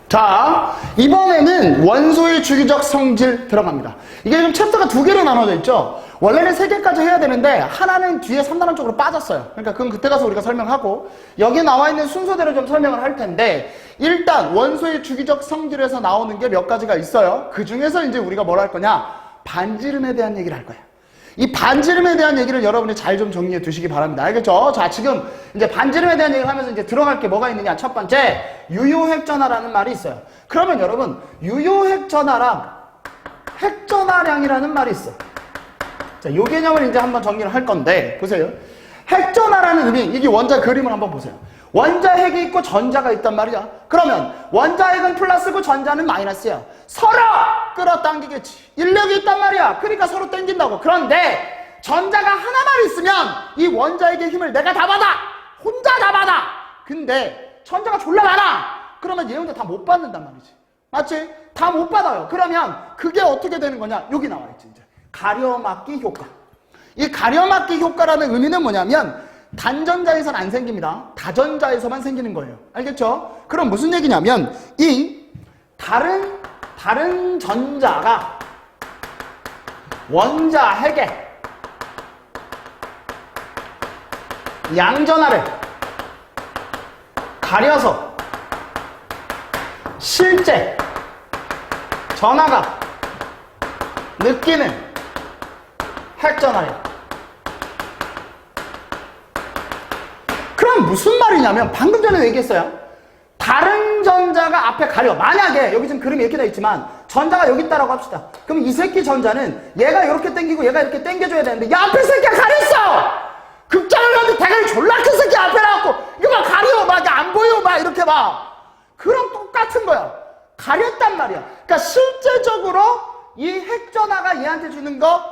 자, 이번에는 원소의 주기적 성질 들어갑니다. 이게 지금 챕터가 두 개로 나눠져 있죠. 원래는 세 개까지 해야 되는데 하나는 뒤에 3단원 쪽으로 빠졌어요. 그러니까 그건 그때 가서 우리가 설명하고 여기 나와 있는 순서대로 좀 설명을 할 텐데 일단 원소의 주기적 성질에서 나오는 게 몇 가지가 있어요. 그 중에서 이제 우리가 뭘 할 거냐? 반지름에 대한 얘기를 할 거예요. 이 반지름에 대한 얘기를 여러분이 잘 좀 정리해 두시기 바랍니다. 알겠죠? 자, 지금 이제 반지름에 대한 얘기를 하면서 이제 들어갈 게 뭐가 있느냐? 첫 번째, 유효핵전하라는 말이 있어요. 그러면 여러분, 유효핵전하랑 핵전하량이라는 말이 있어. 자, 요 개념을 이제 한번 정리를 할 건데, 보세요. 핵전하라는 의미, 이게 원자 그림을 한번 보세요. 원자핵이 있고 전자가 있단 말이야. 그러면 원자핵은 플러스고 전자는 마이너스야. 서로 끌어당기겠지. 인력이 있단 말이야. 그러니까 서로 당긴다고. 그런데 전자가 하나만 있으면 이 원자핵의 힘을 내가 다 받아. 혼자 다 받아. 근데 전자가 졸라 많아. 그러면 얘 혼자 다 못 받는단 말이지. 맞지? 다 못 받아요. 그러면 그게 어떻게 되는 거냐? 여기 나와 있지 이제. 가려막기 효과. 이 가려막기 효과라는 의미는 뭐냐면 단전자에서는 안 생깁니다. 다전자에서만 생기는 거예요. 알겠죠? 그럼 무슨 얘기냐면 이 다른 전자가 원자핵의 양전하를 가려서 실제 전하가 느끼는 핵전하래요. 그럼 무슨 말이냐면 방금 전에 얘기했어요. 다른 전자가 앞에 가려. 만약에 여기 지금 그림이 이렇게 돼 있지만 전자가 여기 있다라고 합시다. 그럼 이 새끼 전자는 얘가 이렇게 당기고 얘가 이렇게 당겨줘야 되는데 야 앞에 새끼가 가렸어! 극장을 가는데 대가리 졸라 큰 새끼 앞에 나왔고 이거 막 가려 막 안 보여 막 이렇게 막 그럼 똑같은 거야. 가렸단 말이야. 그러니까 실제적으로 이 핵전하가 얘한테 주는 거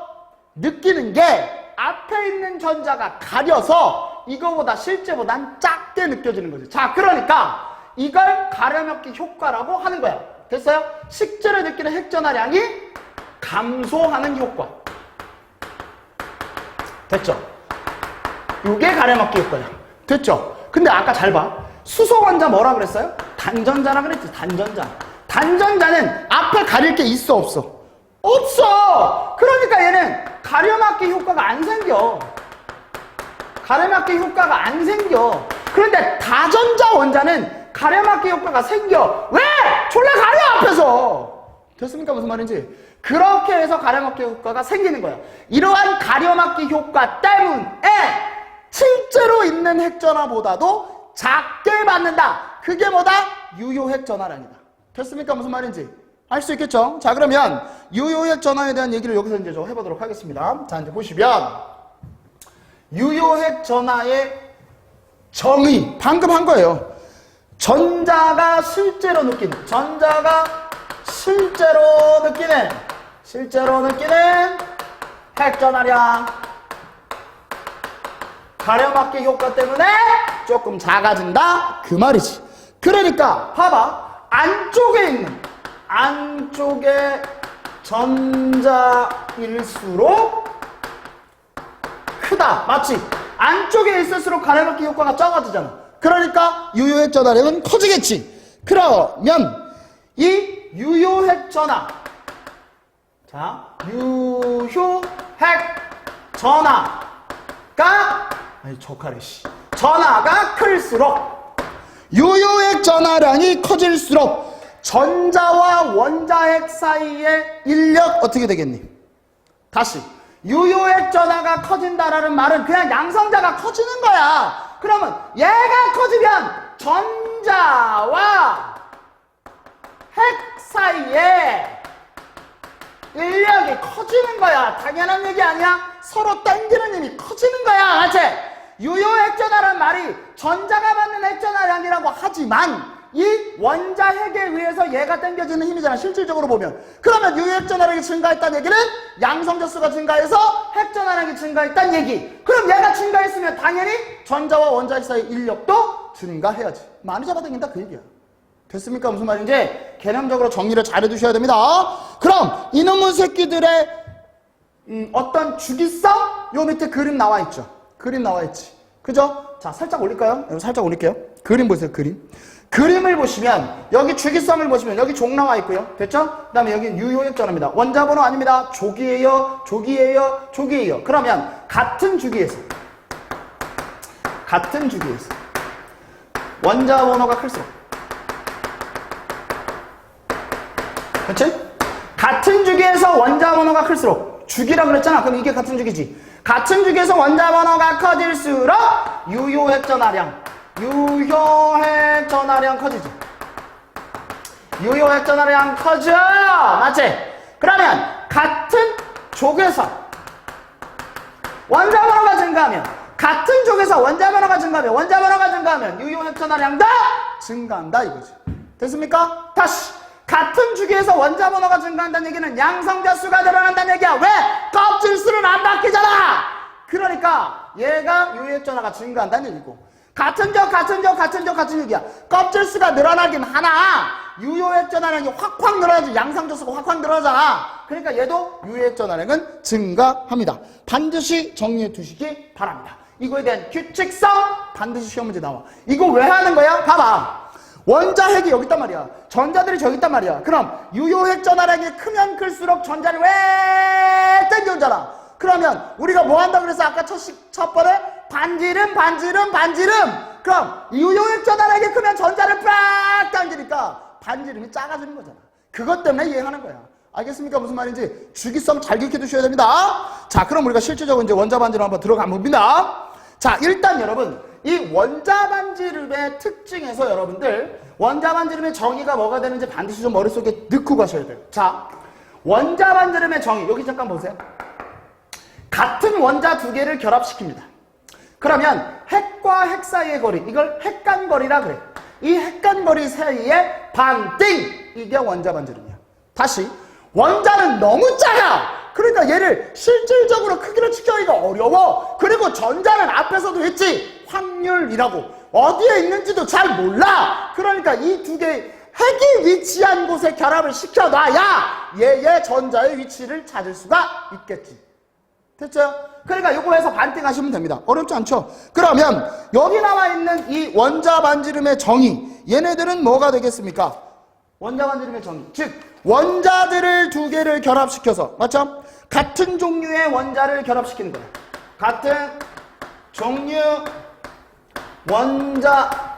느끼는 게 앞에 있는 전자가 가려서 이거보다 실제보단 작게 느껴지는 거죠. 자, 그러니까 이걸 가려막기 효과라고 하는 거야. 됐어요? 실제로 느끼는 핵전하량이 감소하는 효과. 됐죠? 이게 가려막기 효과야. 됐죠? 근데 아까 잘 봐. 수소원자 뭐라 그랬어요? 단전자라 그랬지. 단전자. 단전자는 앞에 가릴 게 있어 없어? 없어! 그러니까 얘는 가려막기 효과가 안 생겨. 가려막기 효과가 안 생겨. 그런데 다전자 원자는 가려막기 효과가 생겨. 왜? 졸라 가려 앞에서. 됐습니까? 무슨 말인지. 그렇게 해서 가려막기 효과가 생기는 거야. 이러한 가려막기 효과 때문에 실제로 있는 핵전하보다도 작게 받는다. 그게 뭐다? 유효핵전하량이다. 됐습니까? 무슨 말인지. 알 수 있겠죠? 자, 그러면 유효핵 전하에 대한 얘기를 여기서 이제 좀 해보도록 하겠습니다. 자, 이제 보시면 유효핵 전하의 정의 방금 한 거예요. 전자가 실제로 느끼는 핵 전하량 가려막기 효과 때문에 조금 작아진다 그 말이지. 그러니까 봐봐. 안쪽에 전자일수록 크다. 맞지? 안쪽에 있을수록 가려막기 효과가 적어지잖아. 그러니까 유효핵 전하량은 커지겠지. 그러면 이 유효핵 전하, 자, 유효핵 전하가 전하가 클수록 유효핵 전하량이 커질수록 전자와 원자핵 사이의 인력 어떻게 되겠니? 다시 유효핵 전하가 커진다라는 말은 그냥 양성자가 커지는 거야. 그러면 얘가 커지면 전자와 핵 사이에 인력이 커지는 거야. 당연한 얘기 아니야? 서로 당기는 힘이 커지는 거야. 맞지? 유효핵 전하라는 말이 전자가 받는 핵 전하량이라고 하지만 이 원자핵에 의해서 얘가 당겨지는 힘이잖아. 실질적으로 보면. 그러면 유효핵 전하량이 증가했다는 얘기는 양성자 수가 증가해서 핵 전하량이 증가했다는 얘기. 그럼 얘가 증가했으면 당연히 전자와 원자핵 사이 인력도 증가해야지. 많이 잡아당긴다 그 얘기야. 됐습니까? 무슨 말인지 개념적으로 정리를 잘 해두셔야 됩니다. 그럼 이놈의 새끼들의 어떤 주기성? 요 밑에 그림 나와 있죠. 그림 나와 있지. 그죠? 자, 살짝 올릴까요? 살짝 올릴게요. 그림 보세요. 그림. 그림을 보시면 여기 주기성을 보시면 여기 족 나와 있고요. 됐죠? 그 다음에 여기 유효액전화입니다. 원자번호 아닙니다. 족이에요. 족이에요. 족이에요. 그러면 같은 주기에서 원자번호가 클수록 그렇지? 같은 주기에서 원자번호가 클수록 주기라고 그랬잖아. 그럼 이게 같은 주기지. 같은 주기에서 원자번호가 커질수록 유효액전화량 커지지. 유효액전화량 커져. 맞지? 그러면 같은 족에서 원자번호가 증가하면 유효액전화량도 증가한다 이거지. 됐습니까? 다시 같은 주기에서 원자번호가 증가한다는 얘기는 양성자수가 늘어난다는 얘기야. 왜? 껍질수는 안 바뀌잖아. 그러니까 얘가 유효액전화가 증가한다는 얘기고, 같은 얘기야. 껍질수가 늘어나긴 하나 유효액전화량이 확 늘어나지. 양성자수가 확 늘어나잖아. 그러니까 얘도 유효액전화량은 증가합니다. 반드시 정리해 두시기 바랍니다. 이거에 대한 규칙성 반드시 시험 문제 나와. 이거 왜 하는 거야? 봐봐. 원자핵이 여기 있단 말이야. 전자들이 저기 있단 말이야. 그럼 유효액전화량이 크면 클수록 전자를 왜 땡겨오잖아. 그러면 우리가 뭐 한다고 그랬어? 아까 첫 번에 반지름. 그럼 유효액전화량이 크면 전자를 빡 당기니까 반지름이 작아지는 거잖아. 그것 때문에 이해하는 거야. 알겠습니까? 무슨 말인지 주기성 잘 기억해 두셔야 됩니다. 자, 그럼 우리가 실제적으로 이제 원자 반지름 한번 들어가 봅니다. 자, 일단 여러분 이 원자 반지름의 특징에서 여러분들 원자 반지름의 정의가 뭐가 되는지 반드시 좀 머릿속에 넣고 가셔야 돼요. 자, 원자 반지름의 정의 여기 잠깐 보세요. 같은 원자 두 개를 결합시킵니다. 그러면 핵과 핵 사이의 거리, 이걸 핵간거리라 그래. 이 핵간거리 사이의 반띵, 이게 원자 반지름이야. 다시, 원자는 너무 작아. 그러니까 얘를 실질적으로 크기로 측정하기가 어려워. 그리고 전자는 앞에서도 했지, 확률이라고 어디에 있는지도 잘 몰라. 그러니까 이 두 개의 핵이 위치한 곳에 결합을 시켜놔야 얘의 전자의 위치를 찾을 수가 있겠지. 됐죠? 그러니까 요거 해서 반띵하시면 됩니다. 어렵지 않죠? 그러면 여기 나와 있는 이 원자 반지름의 정의, 얘네들은 뭐가 되겠습니까? 원자 반지름의 정의, 즉 원자들을 두 개를 결합시켜서, 맞죠? 같은 종류의 원자를 결합시키는 거예요. 같은 종류 원자를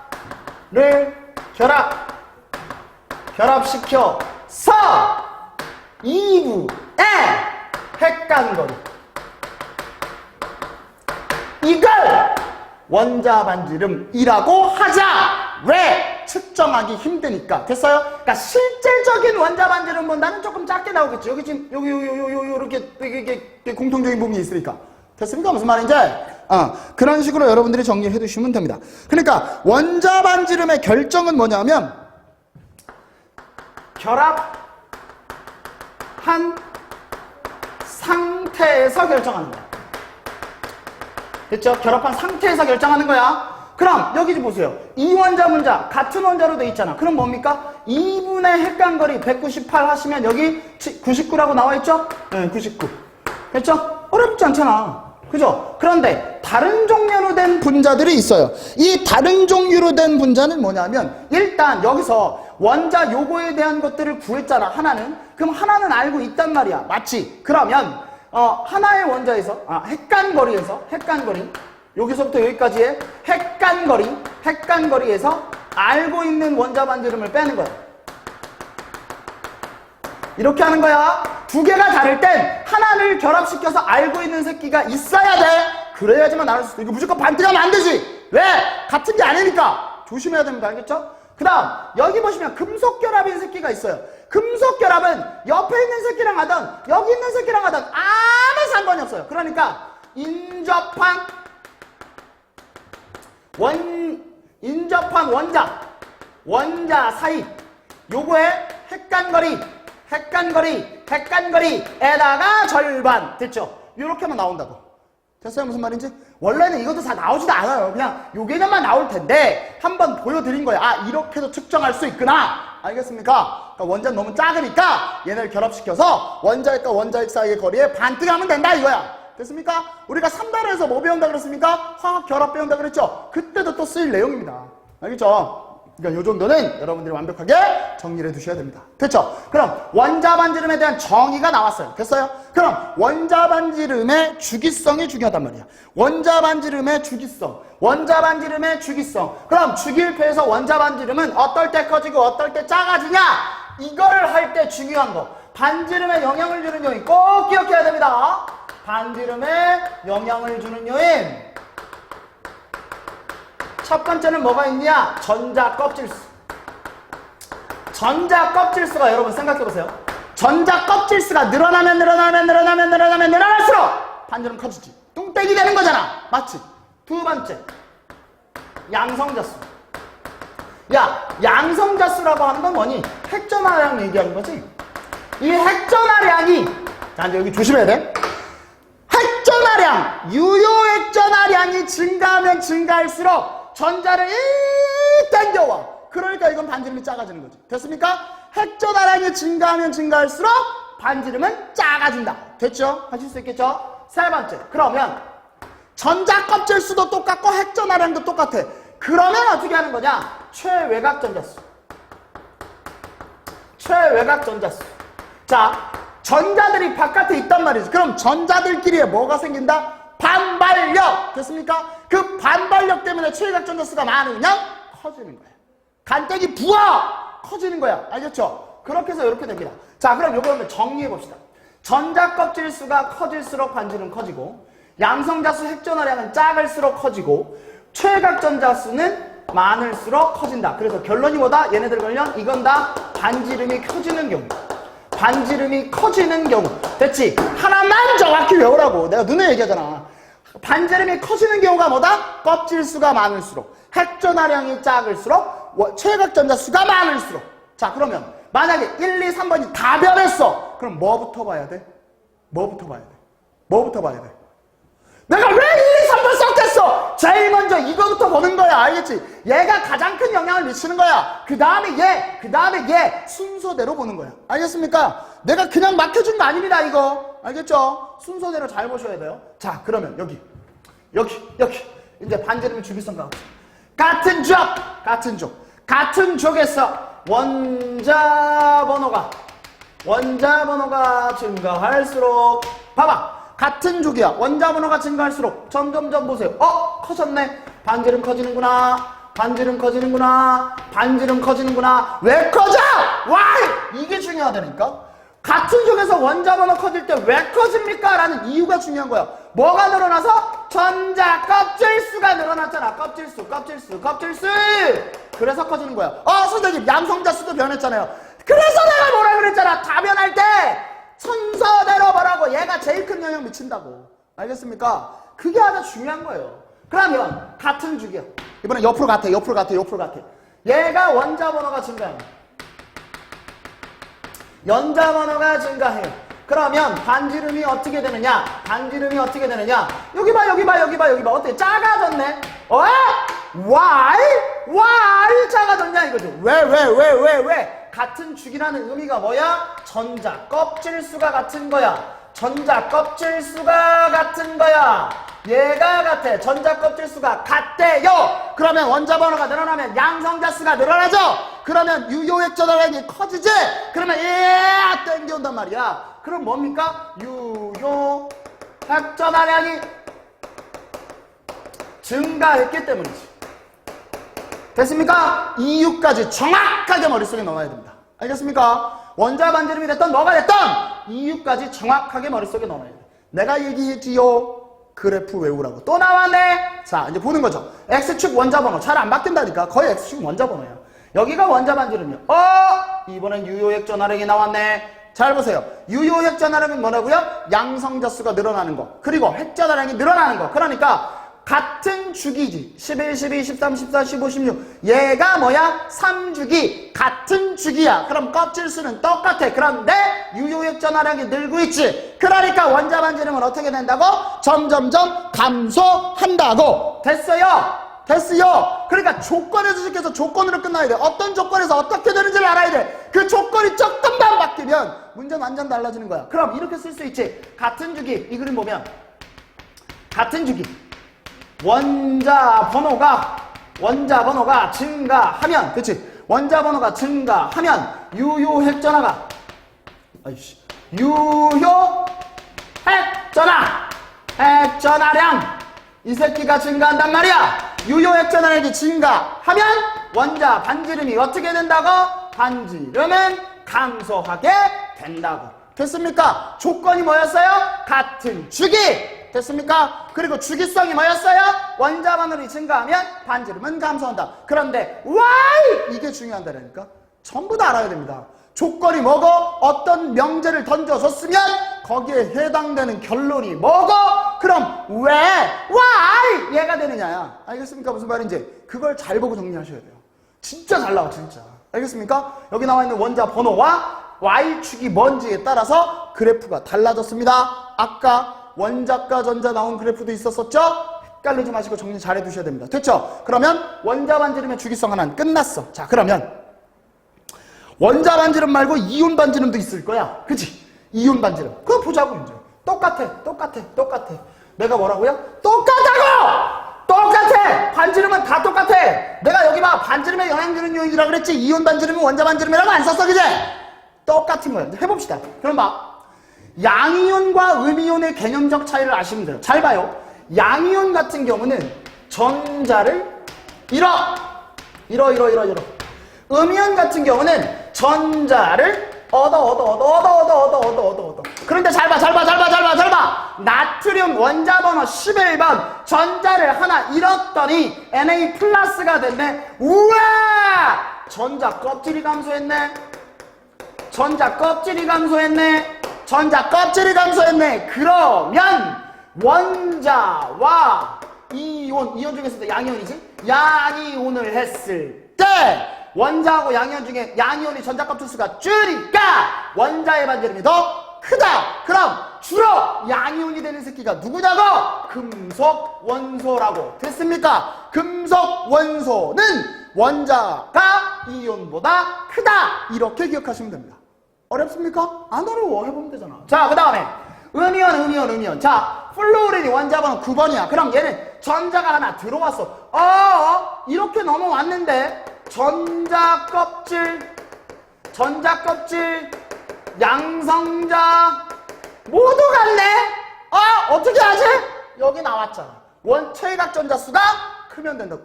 결합시켜서 2부의 핵간거리, 이걸 원자 반지름이라고 하자. 왜? 측정하기 힘드니까. 됐어요? 그러니까 실질적인 원자 반지름보다는 조금 작게 나오겠죠. 여기 지금 이렇게 공통적인 부분이 있으니까. 됐습니까? 무슨 말인지? 그런 식으로 여러분들이 정리해 두시면 됩니다. 그러니까 원자 반지름의 결정은 뭐냐면 결합한 상태에서 결정하는 거야. 됐죠? 결합한 상태에서 결정하는 거야. 그럼 여기 좀 보세요. 이 원자 문자 같은 원자로 돼 있잖아. 그럼 뭡니까? 2분의 핵간거리 198 하시면 여기 99라고 나와 있죠? 네, 99. 됐죠? 어렵지 않잖아. 그죠? 그런데 다른 종류로 된 분자들이 있어요. 이 다른 종류로 된 분자는 뭐냐면 일단 여기서 원자 요거에 대한 것들을 구했잖아. 하나는. 그럼 하나는 알고 있단 말이야. 맞지? 그러면 하나의 원자에서 핵간거리에서 여기서부터 여기까지의 핵간거리에서 알고 있는 원자 반지름을 빼는 거야. 이렇게 하는 거야. 두 개가 다를 땐 하나를 결합시켜서 알고 있는 새끼가 있어야 돼. 그래야지만 나눌 수 있어. 이거 무조건 반띵하면 안 되지. 왜? 같은 게 아니니까. 조심해야 됩니다. 알겠죠? 그 다음 여기 보시면 금속 결합인 새끼가 있어요. 금속 결합은 옆에 있는 새끼랑 하든 여기 있는 새끼랑 하든 아무 상관이 없어요. 그러니까 인접한 원자 사이 요거의 핵간거리에다가 절반. 됐죠? 요렇게만 나온다고. 됐어요? 무슨 말인지? 원래는 이것도 다 나오지도 않아요. 그냥 요 개념만 나올 텐데 한번 보여드린 거예요. 이렇게도 측정할 수 있구나. 알겠습니까? 그러니까 원자는 너무 작으니까 얘네를 결합시켜서 원자핵과 원자핵 사이의 거리에 반띵하면 된다 이거야. 됐습니까? 우리가 3단에서 뭐 배운다 그랬습니까? 화학 결합 배운다 그랬죠? 그때도 또 쓰일 내용입니다. 알겠죠? 그러니까 이 정도는 여러분들이 완벽하게 정리를 해두셔야 됩니다. 됐죠? 그럼 원자반지름에 대한 정의가 나왔어요. 됐어요? 그럼 원자반지름의 주기성이 중요하단 말이야. 원자반지름의 주기성. 원자반지름의 주기성. 그럼 주기율표에서 원자반지름은 어떨 때 커지고 어떨 때 작아지냐? 이거를 할 때 중요한 거. 반지름에 영향을 주는 요인 꼭 기억해야 됩니다. 반지름에 영향을 주는 요인. 첫 번째는 뭐가 있냐? 전자 껍질수. 전자 껍질수가 여러분 생각해보세요. 전자 껍질수가 늘어날수록 반지름 커지지. 뚱땡이 되는 거잖아. 맞지? 두 번째, 양성자수. 야, 양성자수라고 하는 건 뭐니? 핵전하량 얘기하는 거지. 이 핵전하량이, 자, 이제 여기 조심해야 돼. 핵전하량, 유효핵전하량이 증가하면 증가할수록 전자를 땡겨와. 그러니까 이건 반지름이 작아지는 거지. 됐습니까? 핵전하량이 증가하면 증가할수록 반지름은 작아진다. 됐죠? 하실 수 있겠죠? 세 번째, 그러면 전자 껍질 수도 똑같고 핵전하량도 똑같아. 그러면 어떻게 하는 거냐? 최외곽 전자수. 최외곽 전자수. 자, 전자들이 바깥에 있단 말이지. 그럼 전자들끼리에 뭐가 생긴다? 반발력. 됐습니까? 그 반발력 때문에 최외곽 전자수가 많으면 커지는 거야. 간땡이 부하! 커지는 거야. 알겠죠? 그렇게 해서 이렇게 됩니다. 자, 그럼 요거 한번 정리해 봅시다. 전자 껍질 수가 커질수록 반지름 커지고, 양성자수 핵전하량은 작을수록 커지고, 최외곽 전자수는 많을수록 커진다. 그래서 결론이 뭐다? 얘네들 관련 이건 다 반지름이 커지는 경우. 반지름이 커지는 경우. 됐지? 하나만 정확히 외우라고. 내가 눈에 얘기하잖아. 반지름이 커지는 경우가 뭐다? 껍질수가 많을수록, 핵전하량이 작을수록, 최외곽 전자수가 많을수록. 자, 그러면 만약에 1, 2, 3번이 다 변했어. 그럼 뭐부터 봐야 돼? 뭐부터 봐야 돼? 뭐부터 봐야 돼? 내가 왜 1, 2, 3번 썼겠어? 제일 먼저 이거부터 보는 거야. 알겠지? 얘가 가장 큰 영향을 미치는 거야. 그 다음에 얘, 그 다음에 얘. 순서대로 보는 거야. 알겠습니까? 내가 그냥 막혀준 거 아닙니다, 이거. 알겠죠? 순서대로 잘 보셔야 돼요. 자, 그러면 여기. 이제 반지름 주기성 가고. 같은 족. 족에서 원자 번호가 증가할수록, 봐봐. 같은 족이야. 원자 번호가 증가할수록 점점점 보세요. 커졌네. 반지름 커지는구나. 왜 커져? Why? 이게 중요하다니까. 같은 족에서 원자 번호 커질 때 왜 커집니까? 라는 이유가 중요한 거야. 뭐가 늘어나서? 전자 껍질수가 늘어났잖아. 껍질수. 그래서 커지는 거야. 선생님, 양성자수도 변했잖아요. 그래서 내가 뭐라 그랬잖아. 다 변할 때 순서대로 보라고. 얘가 제일 큰 영향 미친다고. 알겠습니까? 그게 아주 중요한 거예요. 그러면 같은 주기야. 이번엔 옆으로 같아. 얘가 원자 번호가 증가해요. 연자 번호가 증가해요. 그러면 반지름이 어떻게 되느냐? 여기 봐. 어때? 작아졌네. Why 작아졌냐 이거죠. 왜? 같은 주기라는 의미가 뭐야? 전자 껍질수가 같은 거야. 얘가 같아. 전자 껍질수가 같대요. 그러면 원자 번호가 늘어나면 양성자수가 늘어나죠. 그러면 유효핵전하량이 커지지. 그러면 땡겨온단 말이야. 그럼 뭡니까? 유효핵전하량이 증가했기 때문이지. 됐습니까? 이유까지 정확하게 머릿속에 넣어야 됩니다. 알겠습니까? 원자 반지름이 됐던 뭐가 됐던 이유까지 정확하게 머릿속에 넣어야 돼. 내가 얘기했지요. 그래프 외우라고. 또 나왔네. 자, 이제 보는 거죠. X축 원자 번호 잘 안 바뀐다니까. 거의 X축 원자 번호야. 여기가 원자 반지름이요. 이번엔 유효핵전하량이 나왔네. 잘 보세요. 유효핵전하량은 뭐라고요? 양성자수가 늘어나는 거. 그리고 핵전하량이 늘어나는 거. 그러니까 같은 주기지. 11, 12, 13, 14, 15, 16. 얘가 뭐야? 3주기. 같은 주기야. 그럼 껍질수는 똑같아. 그런데 유효핵전하량이 늘고 있지. 그러니까 원자 반지름은 어떻게 된다고? 점점점 감소한다고. 됐어요? 그러니까 조건에서 시작해서 조건으로 끝나야 돼. 어떤 조건에서 어떻게 되는지를 알아야 돼. 그 조건이 조금만 바뀌면 문제는 완전 달라지는 거야. 그럼 이렇게 쓸 수 있지. 같은 주기. 이 그림 보면 같은 주기. 원자 번호가 원자 번호가 증가하면, 그치? 원자 번호가 증가하면 유효 핵전화가, 아이씨, 유효 핵전화, 핵전화량 이 새끼가 증가한단 말이야. 유효 핵전화량이 증가하면 원자 반지름이 어떻게 된다고? 반지름은 감소하게 된다고. 됐습니까? 조건이 뭐였어요? 같은 주기. 됐습니까? 그리고 주기성이 뭐였어요? 원자 반응이 증가하면 반지름은 감소한다. 그런데 why? 이게 중요한다니까. 전부 다 알아야 됩니다. 조건이 뭐고 어떤 명제를 던져줬으면 거기에 해당되는 결론이 뭐고 그럼 왜? why? 얘가 되느냐야. 알겠습니까? 무슨 말인지. 그걸 잘 보고 정리하셔야 돼요. 진짜 잘 나와 진짜. 알겠습니까? 여기 나와 있는 원자 번호와 y축이 뭔지에 따라서 그래프가 달라졌습니다. 아까 원자과 전자 나온 그래프도 있었었죠? 헷갈리지 마시고 정리 잘 해두셔야 됩니다. 됐죠? 그러면 원자 반지름의 주기성 하나는 끝났어. 자, 그러면 원자 반지름 말고 이온 반지름도 있을 거야. 그치? 이온 반지름. 그거 보자고 이제. 똑같아. 내가 뭐라고요? 똑같아! 반지름은 다 똑같아. 내가 여기 봐. 반지름에 영향 주는 요인이라 그랬지. 이온 반지름은 원자 반지름이라고 안 썼어. 그제? 똑같은 거야. 해봅시다. 그럼 봐. 양이온과 음이온의 개념적 차이를 아시면 돼요. 잘 봐요. 양이온 같은 경우는 전자를 잃어. 음이온 같은 경우는 전자를 얻어. 그런데 잘 봐. 나트륨 원자 번호 11번 전자를 하나 잃었더니 Na 플러스가 됐네. 우와! 전자 껍질이 감소했네. 그러면 원자와 이온 중에서도 양이온이지? 양이온을 했을 때 원자하고 양이온 중에 양이온이 전자 껍질 수가 줄니까 원자의 반지름이 더 크다. 그럼 주로 양이온이 되는 새끼가 누구냐고? 금속 원소라고. 됐습니까? 금속 원소는 원자가 이온보다 크다. 이렇게 기억하시면 됩니다. 어렵습니까? 안 어려워. 해보면 되잖아. 자, 그 다음에 음이온. 자, 플루오린이 원자 번호 9번이야. 그럼 얘는 전자가 하나 들어왔어. 이렇게 넘어왔는데 전자 껍질, 양성자 모두 같네? 어떻게 하지? 여기 나왔잖아. 최각 전자수가 크면 된다고.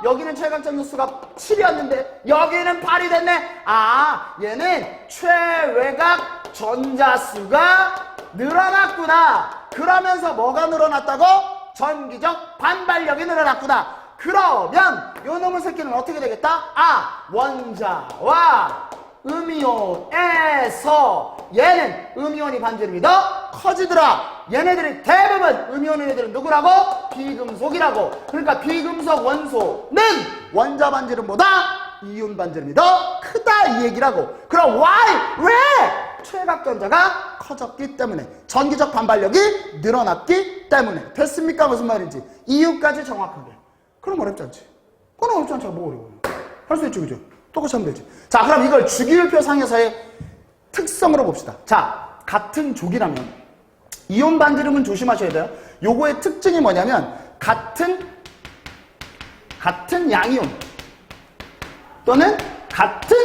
여기는 최각 전자수가 7이었는데 여기는 8이 됐네. 얘는 최외각 전자수가 늘어났구나. 그러면서 뭐가 늘어났다고? 전기적 반발력이 늘어났구나. 그러면 요 놈의 새끼는 어떻게 되겠다? 원자와 음이온에서 얘는 음이온이 반지름이 더 커지더라. 얘네들이 대부분 음이온 애들은 누구라고? 비금속이라고. 그러니까 비금속 원소는 원자 반지름보다 이온 반지름이 더 크다 이 얘기라고. 그럼 why? 왜? 최각전자가 커졌기 때문에, 전기적 반발력이 늘어났기 때문에. 됐습니까? 무슨 말인지. 이유까지 정확하게. 그럼 어렵지 않지. 그건 어렵지 않잖아. 뭐 어려워요. 할 수 있지, 그죠? 똑같이 하면 되지. 자, 그럼 이걸 주기율표 상에서의 특성으로 봅시다. 자, 같은 족이라면 이온 반지름은 조심하셔야 돼요. 요거의 특징이 뭐냐면 같은 양이온 또는 같은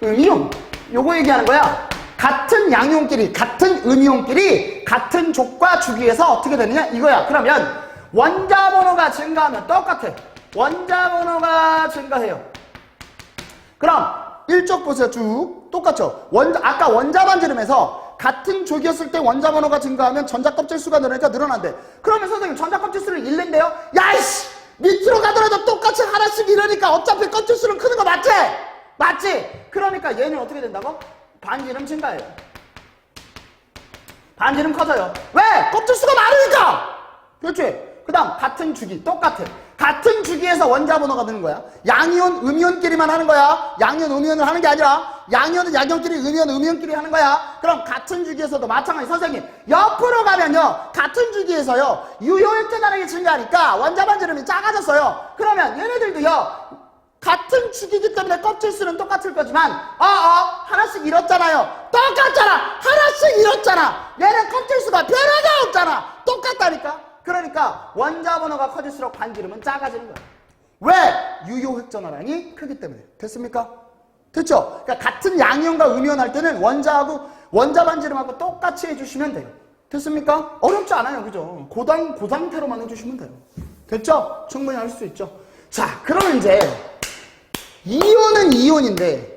음이온, 요거 얘기하는 거야. 같은 양이온끼리, 같은 음이온끼리 같은 족과 주기에서 어떻게 되느냐 이거야. 그러면 원자 번호가 증가하면 똑같아. 원자 번호가 증가해요. 그럼 일쪽 보세요. 쭉 똑같죠. 아까 원자 반지름에서 같은 족이었을 때 원자 번호가 증가하면 전자 껍질 수가 늘으니까 늘어난대. 그러면 선생님 전자 껍질 수를 잃는데요? 야이씨! 밑으로 가더라도 똑같이 하나씩 잃으니까 어차피 껍질 수는 크는 거 맞지? 맞지? 그러니까 얘는 어떻게 된다고? 반지름 증가해요. 반지름 커져요. 왜? 껍질 수가 많으니까! 그렇지? 그 다음 같은 주기 똑같아. 같은 주기에서 원자 번호가 되는 거야. 양이온, 음이온끼리만 하는 거야. 양이온, 음이온을 하는 게 아니라 양이온은 양이온끼리, 음이온, 음이온끼리 하는 거야. 그럼 같은 주기에서도 마찬가지. 선생님 옆으로 가면요 같은 주기에서요 유효액전하력이 증가하니까 원자 반지름이 작아졌어요. 그러면 얘네들도요 같은 주기이기 때문에 껍질 수는 똑같을 거지만 하나씩 잃었잖아요. 똑같잖아. 하나씩 잃었잖아. 얘는 껍질 수가 변화가 없잖아. 똑같다니까. 그러니까 원자 번호가 커질수록 반지름은 작아지는 거야. 왜? 유효 획전화량이 크기 때문에. 됐습니까? 됐죠? 그러니까 같은 양이온과 음이온 할 때는 원자 반지름하고 똑같이 해주시면 돼요. 됐습니까? 어렵지 않아요. 그죠? 그 상태로만 해주시면 돼요. 됐죠? 충분히 할 수 있죠. 자, 그러면 이제 이온은 이온인데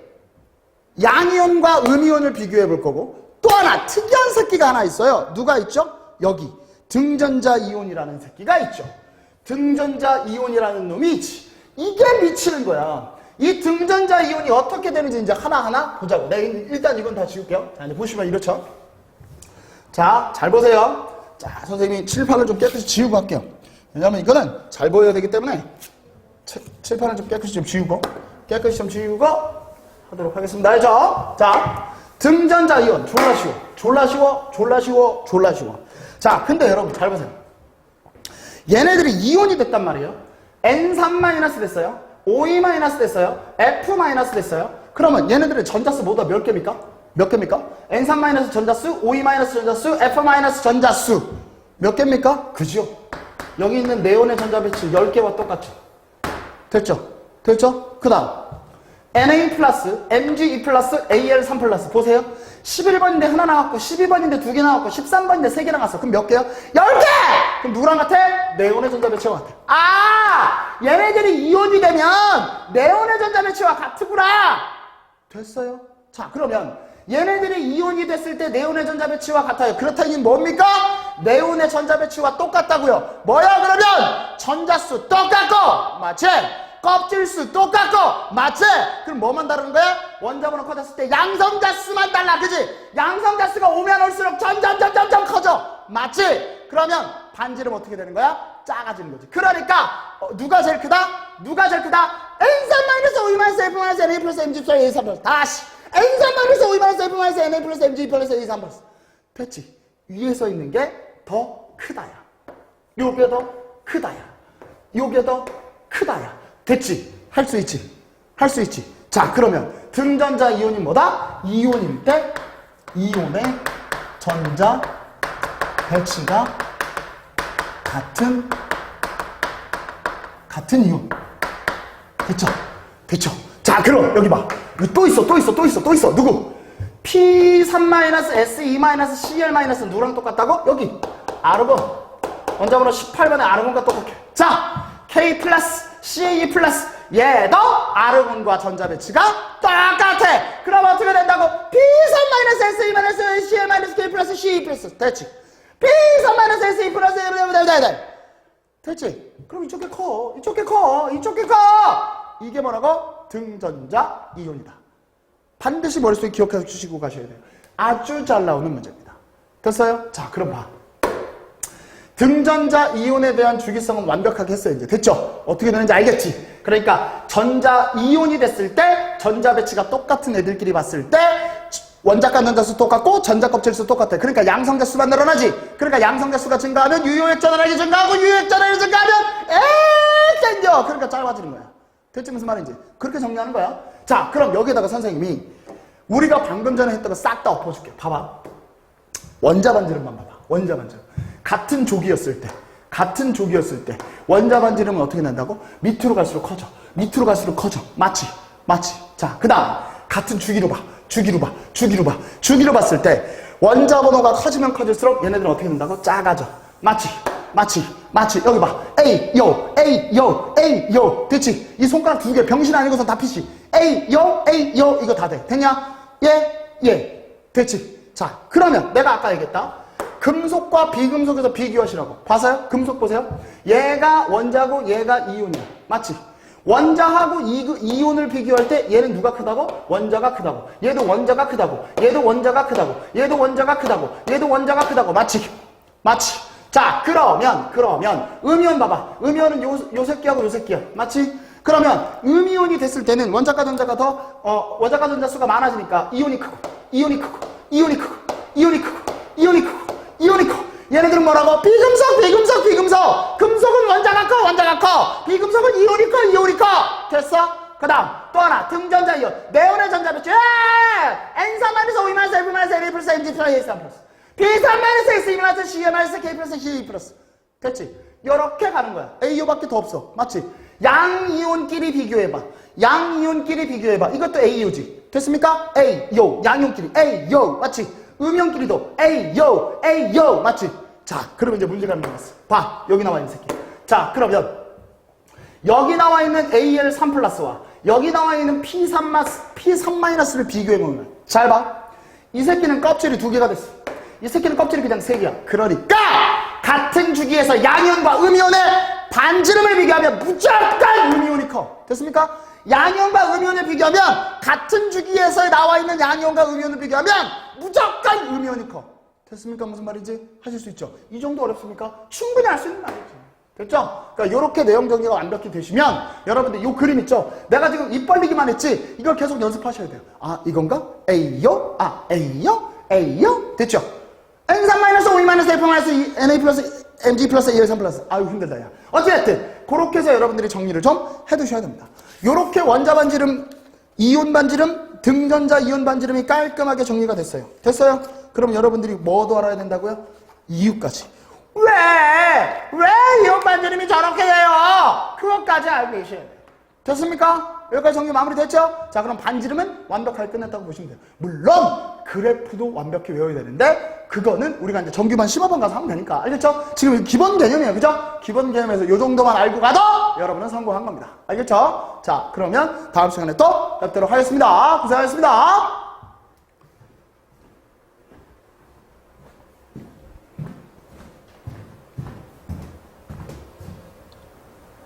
양이온과 음이온을 비교해 볼 거고 또 하나 특이한 새끼가 하나 있어요. 누가 있죠? 여기 등전자 이온이라는 새끼가 있죠. 등전자 이온이라는 놈이 있지. 이게 미치는 거야. 이 등전자 이온이 어떻게 되는지 이제 하나하나 보자고. 네, 일단 이건 다 지울게요. 자, 이제 보시면 이렇죠. 자, 잘 보세요. 자, 선생님이 칠판을 좀 깨끗이 지우고 할게요. 왜냐면 이거는 잘 보여야 되기 때문에 칠판을 좀 깨끗이 좀 지우고 하도록 하겠습니다. 알죠? 자, 등전자 이온 졸라 쉬워. 자, 근데 여러분 잘 보세요. 얘네들이 이온이 됐단 말이에요. N3- 됐어요. OE- 됐어요. F- 됐어요. 그러면 얘네들의 전자수 모두 몇 개입니까? 몇 개입니까? N3- 전자수, OE- 전자수, F- 전자수 몇 개입니까? 그죠? 여기 있는 네온의 전자 배치 10개와 똑같죠? 됐죠? 그 다음 Na+, Mge+, Al3+. 보세요. 11번인데 하나 나왔고 12번인데 2개 나왔고 13번인데 3개 나왔어. 그럼 몇 개요? 10개! 그럼 누구랑 같아? 네온의 전자 배치와 같아. 아! 얘네들이 이온이 되면 네온의 전자 배치와 같구나! 됐어요? 자, 그러면 얘네들이 이온이 됐을 때 네온의 전자 배치와 같아요. 그렇다니 뭡니까? 네온의 전자 배치와 똑같다고요. 뭐야 그러면? 전자수 똑같고 맞지? 껍질수 똑같고 맞지? 그럼 뭐만 다른 거야? 원자번호 커졌을 때 양성자수만 달라. 그지? 양성자수가 오면 올수록 점점 커져. 맞지? 그러면 반지름 어떻게 되는 거야? 작아지는 거지. 그러니까 누가 제일 크다? N3-OE- F- Na+, Mg+, A3+. 다시 N3-OE- F- Na+, Mg+, A3+. 됐지? 위에서 있는 게 더 크다야. 요게 더 크다야. 요게 더 크다야. 됐지? 할 수 있지. 자, 그러면 등전자 이온이 뭐다? 이온일 때 이온의 전자 배치가 같은 이온. 됐죠? 자, 그럼 여기 봐. 또 있어. 누구? P3- Se-Cl- 누구랑 똑같다고? 여기 아르곤. 원자번호 18번의 아르곤과 똑같게. 자, K+, CA+, 얘도 아르곤과 전자 배치가 똑같아. 그럼 어떻게 된다고? P3- Se-Cl- K+, Ce+. 됐지? P3- Se+, 됐지? 그럼 이쪽에 커. 이게 뭐라고? 등전자 이온이다. 반드시 머릿속에 기억해 주시고 가셔야 돼요. 아주 잘 나오는 문제입니다. 됐어요? 자, 그럼 봐. 등전자 이온에 대한 주기성은 완벽하게 했어요. 이제 됐죠? 어떻게 되는지 알겠지? 그러니까 전자 이온이 됐을 때 전자 배치가 똑같은 애들끼리 봤을 때 원자간 전자수 똑같고 전자 껍질수 똑같아. 그러니까 양성자수만 늘어나지. 그러니까 양성자수가 증가하면 유효액전화량이 증가하고 유효액전화량이 증가하면 땡겨. 그러니까 짧아지는 거야. 대체 무슨 말인지 그렇게 정리하는 거야. 자, 그럼 여기에다가 선생님이 우리가 방금 전에 했던 거 싹 다 엎어줄게. 봐봐. 원자 반지름만 봐봐. 원자 반지름. 같은 조기였을 때 원자 반지름은 어떻게 난다고? 밑으로 갈수록 커져. 맞지? 자, 그 다음 같은 주기로 봤을 때 원자 번호가 커지면 커질수록 얘네들은 어떻게 된다고? 작아져. 맞지? 여기 봐. A요. 됐지? 이 손가락 2개 병신 아니고선 다 피시. A요. 이거 다 돼. 됐냐? 예. 됐지? 자, 그러면 내가 아까 얘기했다. 금속과 비금속에서 비교하시라고. 봐서요? 금속 보세요. 얘가 원자고 얘가 이온이야. 맞지? 원자하고 이온을 비교할 때 얘는 누가 크다고? 원자가 크다고. 얘도 원자가 크다고. 얘도 원자가 크다고. 맞지? 자, 그러면 음이온 봐봐. 음이온은 요 새끼하고 요 새끼야. 맞지? 그러면 음이온이 됐을 때는 원자가 전자가 원자가 전자 수가 많아지니까 이온이 크고. 얘네들은 뭐라고? 비금속. 금속은 원자가 커. 비금속은 이온이 커. 됐어? 그 다음 또 하나 등전자 이온. 네온의 전자 배치. N3-OE- F- Na+, Mg+, A3+. P3- Se-Cl- K+, Ce+. 됐지? 이렇게 가는 거야. A요밖에 더 없어. 맞지? 양이온끼리 비교해봐. 양이온끼리 비교해봐. 이것도 A요지. 됐습니까? A요. 양이온끼리. A요. 맞지? 음이온끼리도 A요. A요. 맞지? 자, 그러면 이제 문제가 나왔어. 봐. 여기 나와 있는 새끼. 자, 그러면 여기 나와 있는 AL3 플러스와 여기 나와 있는 P3-를 비교해보면 잘 봐. 이 새끼는 껍질이 2개가 됐어. 이 새끼는 껍질이 그냥 3개야. 그러니까 같은 주기에서 양이온과 음이온의 반지름을 비교하면 무조건 음이온이 커. 됐습니까? 양이온과 음이온을 비교하면 같은 주기에서 나와 있는 양이온과 음이온을 비교하면 무조건 음이온이 커. 됐습니까? 무슨 말인지 하실 수 있죠. 이 정도 어렵습니까? 충분히 할 수 있는 말이죠. 됐죠? 그러니까 이렇게 내용 정리가 완벽히 되시면 여러분들 이 그림 있죠? 내가 지금 입 벌리기만 했지 이걸 계속 연습하셔야 돼요. 아 이건가? A요? 아 A요? A요? 됐죠? N3-5-A NA 플러스 MG 플러스 AL3 플러스 아유 힘들다 야. 어쨌든 그렇게 해서 여러분들이 정리를 좀 해두셔야 됩니다. 요렇게 원자 반지름, 이온 반지름, 등전자 이온 반지름이 깔끔하게 정리가 됐어요. 됐어요? 그럼 여러분들이 뭐도 알아야 된다고요? 이유까지. 왜 이온 반지름이 저렇게 돼요? 그것까지 알고 계셔야 돼요. 됐습니까? 여기까지 정리 마무리됐죠? 자 그럼 반지름은 완벽하게 끝냈다고 보시면 돼요. 물론 그래프도 완벽히 외워야 되는데 그거는 우리가 이제 정규반 15번 가서 하면 되니까 알겠죠? 지금 기본 개념이에요. 그죠? 기본 개념에서 이 정도만 알고 가도 여러분은 성공한 겁니다. 알겠죠? 자 그러면 다음 시간에 또 뵙도록 하겠습니다. 고생하셨습니다.